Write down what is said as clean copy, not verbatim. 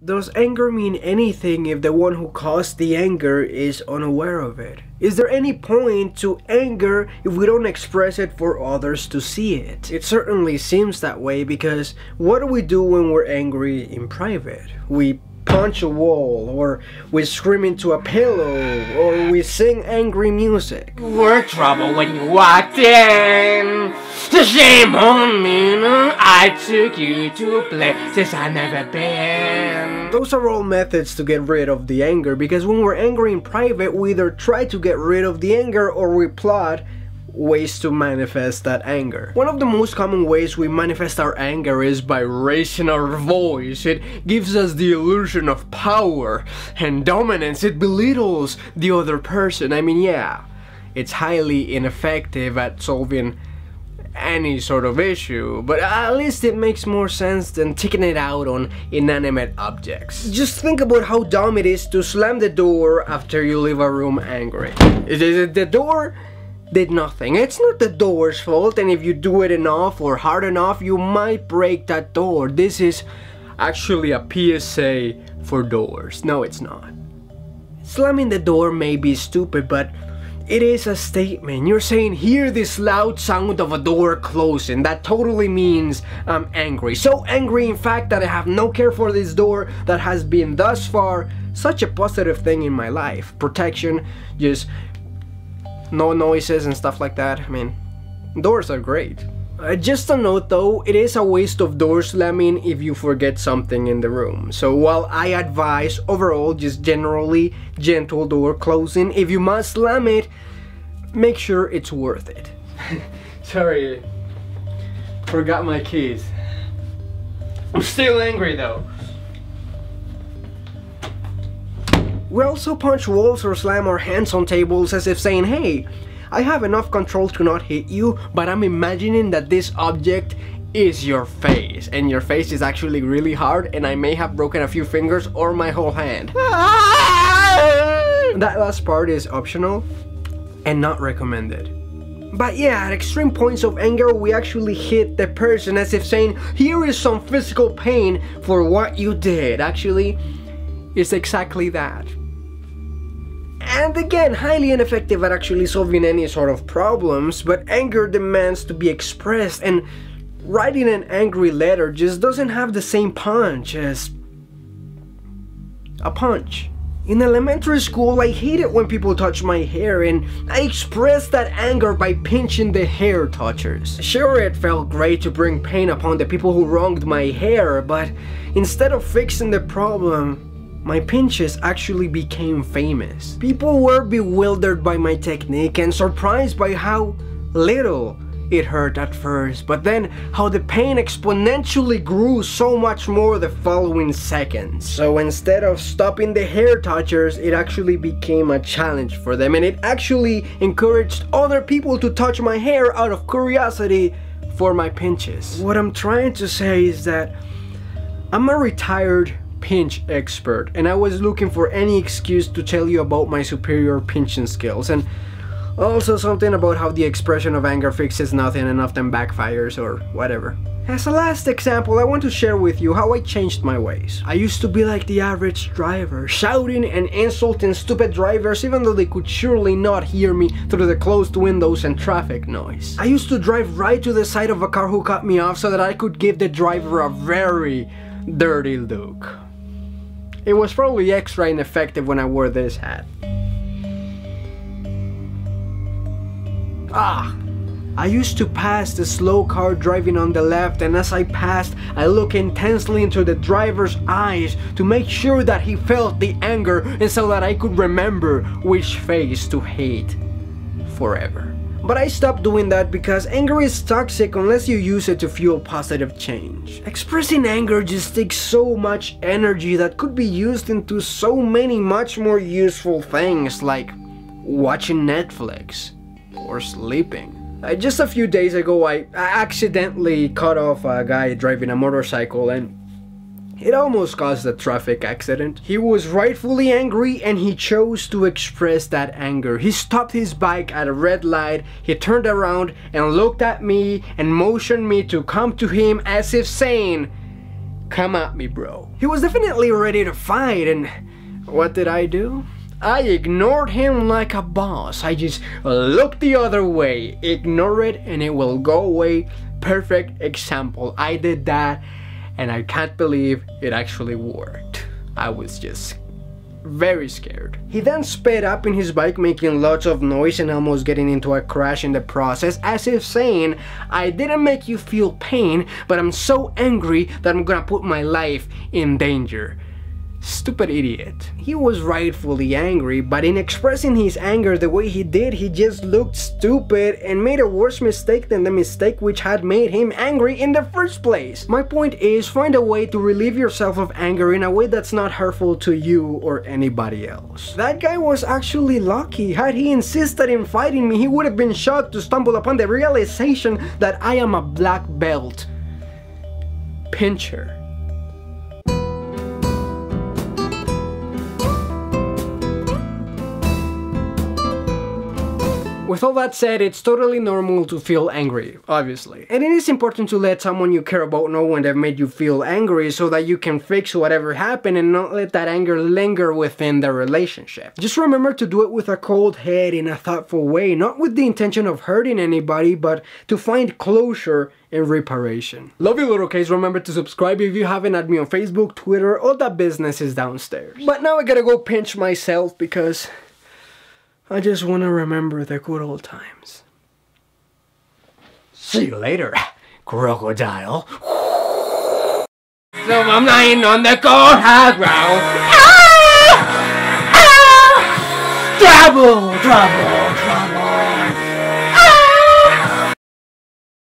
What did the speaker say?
Does anger mean anything if the one who caused the anger is unaware of it? Is there any point to anger if we don't express it for others to see it? It certainly seems that way, because what do we do when we're angry in private? We punch a wall, or we scream into a pillow, or we sing angry music. We're trouble when you walked in. Shame on me, I took you to places I've never been. Those are all methods to get rid of the anger, because when we're angry in private, we either try to get rid of the anger or we plot ways to manifest that anger. One of the most common ways we manifest our anger is by raising our voice. It gives us the illusion of power and dominance. It belittles the other person. I mean, yeah, it's highly ineffective at solving any sort of issue, but at least it makes more sense than taking it out on inanimate objects. Just think about how dumb it is to slam the door after you leave a room angry. The door did nothing. It's not the door's fault, and if you do it enough or hard enough, you might break that door. This is actually a PSA for doors. No, it's not. Slamming the door may be stupid, but it is a statement. You're saying, hear this loud sound of a door closing. That totally means I'm angry. So angry, in fact, that I have no care for this door that has been thus far such a positive thing in my life. Protection, just no noises and stuff like that. I mean, doors are great. Just a note though, it is a waste of door slamming if you forget something in the room. So while I advise overall just generally gentle door closing, if you must slam it, make sure it's worth it. Sorry, forgot my keys. I'm still angry though. We also punch walls or slam our hands on tables as if saying, hey, I have enough control to not hit you, but I'm imagining that this object is your face, and your face is actually really hard, and I may have broken a few fingers or my whole hand. That last part is optional and not recommended. But yeah, at extreme points of anger, we actually hit the person as if saying, here is some physical pain for what you did. Actually, it's exactly that. And again, highly ineffective at actually solving any sort of problems, but anger demands to be expressed, and writing an angry letter just doesn't have the same punch as a punch. In elementary school, I hated when people touched my hair, and I expressed that anger by pinching the hair touchers. Sure, it felt great to bring pain upon the people who wronged my hair, but instead of fixing the problem, my pinches actually became famous. People were bewildered by my technique and surprised by how little it hurt at first, but then how the pain exponentially grew so much more the following seconds. So instead of stopping the hair touchers, it actually became a challenge for them, and it actually encouraged other people to touch my hair out of curiosity for my pinches. What I'm trying to say is that I'm a retired pinch expert, and I was looking for any excuse to tell you about my superior pinching skills, and also something about how the expression of anger fixes nothing and often backfires or whatever. As a last example, I want to share with you how I changed my ways. I used to be like the average driver, shouting and insulting stupid drivers even though they could surely not hear me through the closed windows and traffic noise. I used to drive right to the side of a car who cut me off so that I could give the driver a very dirty look. It was probably extra ineffective when I wore this hat. I used to pass the slow car driving on the left, and as I passed, I looked intensely into the driver's eyes to make sure that he felt the anger and so that I could remember which face to hate forever. But I stopped doing that because anger is toxic unless you use it to fuel positive change. Expressing anger just takes so much energy that could be used into so many much more useful things, like watching Netflix or sleeping. Just a few days ago, I accidentally cut off a guy driving a motorcycle, and it almost caused a traffic accident. He was rightfully angry, and he chose to express that anger. He stopped his bike at a red light, he turned around and looked at me and motioned me to come to him as if saying, Come at me, bro. He was definitely ready to fight, and what did I do? I ignored him like a boss. I just looked the other way. Ignore it and it will go away. Perfect example. I did that and I can't believe it actually worked. I was just very scared. He then sped up in his bike, making lots of noise and almost getting into a crash in the process, as if saying, I didn't make you feel pain, but I'm so angry that I'm gonna put my life in danger. Stupid idiot. He was rightfully angry, but in expressing his anger the way he did, he just looked stupid and made a worse mistake than the mistake which had made him angry in the first place. My point is, find a way to relieve yourself of anger in a way that's not hurtful to you or anybody else. That guy was actually lucky. Had he insisted in fighting me, he would have been shocked to stumble upon the realization that I am a black belt pincher. With all that said, it's totally normal to feel angry, obviously. And it is important to let someone you care about know when they've made you feel angry so that you can fix whatever happened and not let that anger linger within the relationship. Just remember to do it with a cold head in a thoughtful way, not with the intention of hurting anybody, but to find closure and reparation. Love you, little K's. Remember to subscribe if you haven't. Add me on Facebook, Twitter, all that business is downstairs. But now I gotta go pinch myself because I just want to remember the good old times. See you later, crocodile. So I'm lying on the courthouse ground. Trouble, trouble.